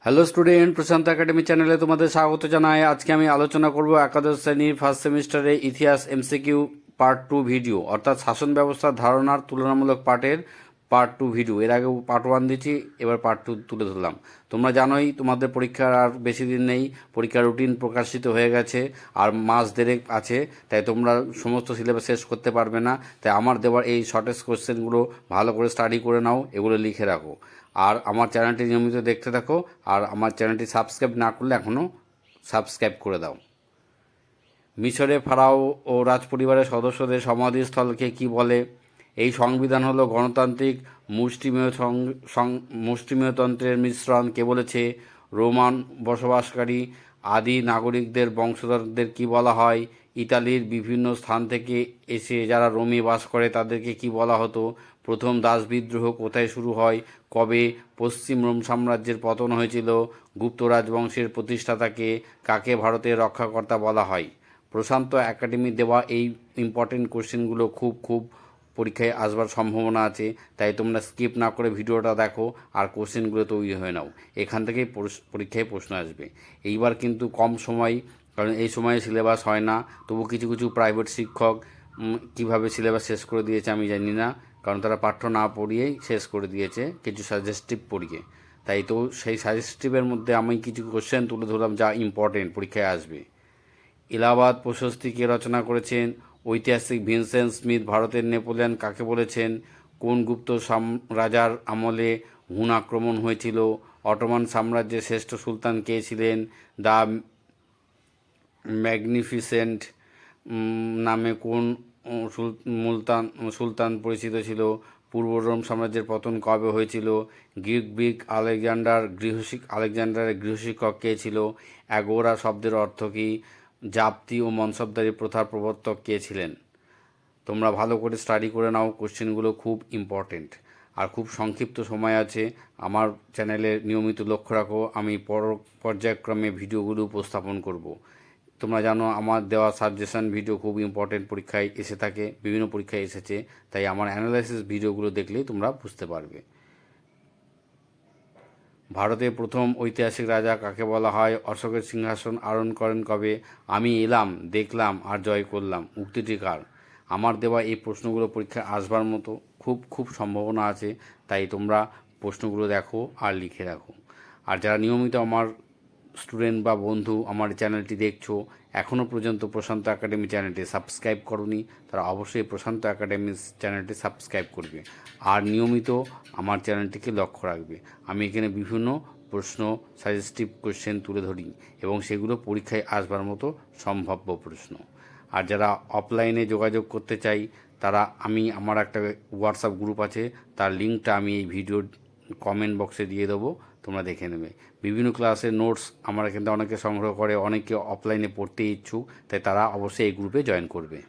Hello student, প্রশান্ত academy চ্যানেলে তোমাদের স্বাগত জানাই। আজকে আমি আলোচনা করব একাদশ শ্রেণীর ফার্স্ট সেমিস্টারে ইতিহাস এমসিকিউ পার্ট 2 ভিডিও, অর্থাৎ শাসন ব্যবস্থার ধারণার তুলনামূলক পার্টের পার্ট 2 ভিডিও। এর আগে পার্ট 1 দিচ্ছি, এবার পার্ট 2 তুলে ধরলাম। তোমরা জানোই তোমাদের পরীক্ষার আর বেশি দিন নেই, পরীক্ষার রুটিন প্রকাশিত হয়ে গেছে, আর মাস দেড়েক আছে, তাই তোমরা সমস্ত সিলেবাস শেষ করতে পারবে না। তাই আমার দেওয়ার এই শর্টেস্ট কোশ্চেনগুলো ভালো করে স্টাডি করে নাও, এগুলো লিখে রাখো। আর আমার চ্যানেলটি নিয়মিত দেখতে থাকো, আর আমার চ্যানেলটি সাবস্ক্রাইব না করলে এখনও সাবস্ক্রাইব করে দাও। মিশরে ফারাও ও রাজপরিবারের সদস্যদের সমাধিস্থলকে কি বলে? এই সংবিধান হলো গণতান্ত্রিক মুষ্টিমেয়তন্ত্রের মিশ্রণ। কে বলেছে? রোমান বসবাসকারী আদি নাগরিকদের বংশধরদের কি বলা হয়? ইতালির বিভিন্ন স্থান থেকে এসে যারা রোমে বাস করে তাদেরকে কি বলা হতো? প্রথম দাস বিদ্রোহ কোথায় শুরু হয়? কবে পশ্চিম রোম সাম্রাজ্যের পতন হয়েছিল? গুপ্ত রাজবংশের প্রতিষ্ঠাতাকে? কাকে ভারতের রক্ষাকর্তা বলা হয়? প্রশান্ত একাডেমি দেওয়া এই ইম্পর্টেন্ট কোশ্চেনগুলো খুব পরীক্ষায় আসবার সম্ভাবনা আছে, তাই তোমরা স্কিপ না করে ভিডিওটা দেখো আর কোশ্চেনগুলো তৈরি হয়ে নাও। এখান থেকেই পরীক্ষায় প্রশ্ন আসবে। এইবার কিন্তু কম সময়, কারণ এই সময়ে সিলেবাস হয় না। তবু কিছু কিছু প্রাইভেট শিক্ষক কীভাবে সিলেবাস শেষ করে দিয়েছে আমি জানি না, কারণ তারা পাঠ্য না পড়িয়েই শেষ করে দিয়েছে কিছু সাজেস্টিভ পড়িয়ে। তাই তো সেই সাজেস্টিভের মধ্যে আমি কিছু কোশ্চেন তুলে ধরলাম যা ইম্পর্টেন্ট, পরীক্ষায় আসবে। এলাহাবাদ প্রশস্তি কে রচনা করেছেন? ঐতিহাসিক ভিনসেন্ট স্মিথ। ভারতের নেপোলিয়ন কাকে বলেছেন? কোন গুপ্ত রাজার আমলে হুন আক্রমণ হয়েছিল? অটোমান সাম্রাজ্যের শ্রেষ্ঠ সুলতান কে ছিলেন? দ্য ম্যাগনিফিসেন্ট নামে কোন সুলতান পরিচিত ছিল? পূর্ব রোম সাম্রাজ্যের পতন কবে হয়েছিল? গ্রিক আলেকজান্ডারের গৃহশিক্ষক কে ছিল? অ্যাগোরা শব্দের অর্থ কী? জাপ্তি ও মনসবদারি প্রথার প্রবর্তক কে ছিলেন? তোমরা ভালো করে স্টাডি করে নাও, কোশ্চেনগুলো খুব ইম্পর্টেন্ট। আর খুব সংক্ষিপ্ত সময় আছে। আমার চ্যানেলে নিয়মিত লক্ষ্য রাখো, আমি পর্যায়ক্রমে ভিডিওগুলো উপস্থাপন করব। তোমরা জানো আমার দেওয়া সাজেশন ভিডিও খুব ইম্পর্টেন্ট, পরীক্ষায় এসে থাকে, বিভিন্ন পরীক্ষায় এসেছে, তাই আমার অ্যানালাইসিস ভিডিওগুলো দেখলেই তোমরা বুঝতে পারবে। ভারতের প্রথম ঐতিহাসিক রাজা কাকে বলা হয়? অশোকের সিংহাসন আরোহণ করেন কবে? আমি এলাম, দেখলাম আর জয় করলাম উক্তিটি কার? আমার দেওয়া এই প্রশ্নগুলো পরীক্ষায় আসবার মতো খুব সম্ভাবনা আছে, তাই তোমরা প্রশ্নগুলো দেখো আর লিখে রাখো। আর যারা নিয়মিত আমার স্টুডেন্ট বা বন্ধু আমার চ্যানেলটি দেখছো, এখনও পর্যন্ত প্রশান্ত একাডেমি চ্যানেলটি সাবস্ক্রাইব করনি, তারা অবশ্যই প্রশান্ত একাডেমি চ্যানেলটি সাবস্ক্রাইব করবে আর নিয়মিত আমার চ্যানেলটিকে লক্ষ্য রাখবে। আমি এখানে বিভিন্ন প্রশ্ন, সাজেস্টিভ কোশ্চেন তুলে ধরি এবং সেগুলো পরীক্ষায় আসবার মতো সম্ভাব্য প্রশ্ন। আর যারা অফলাইনে যোগাযোগ করতে চাই তারা আমার একটা হোয়াটসঅ্যাপ গ্রুপ আছে, তার লিঙ্কটা আমি এই ভিডিওর কমেন্ট বক্সে দিয়ে দেবো, তোমরা দেখে নেবে। বিভিন্ন ক্লাসের নোটস আমার এখান থেকে অনেকে সংগ্রহ করে, অনেকে অফলাইনে পড়তে ইচ্ছুক, তাই তারা অবশ্যই এই গ্রুপে জয়েন করবে।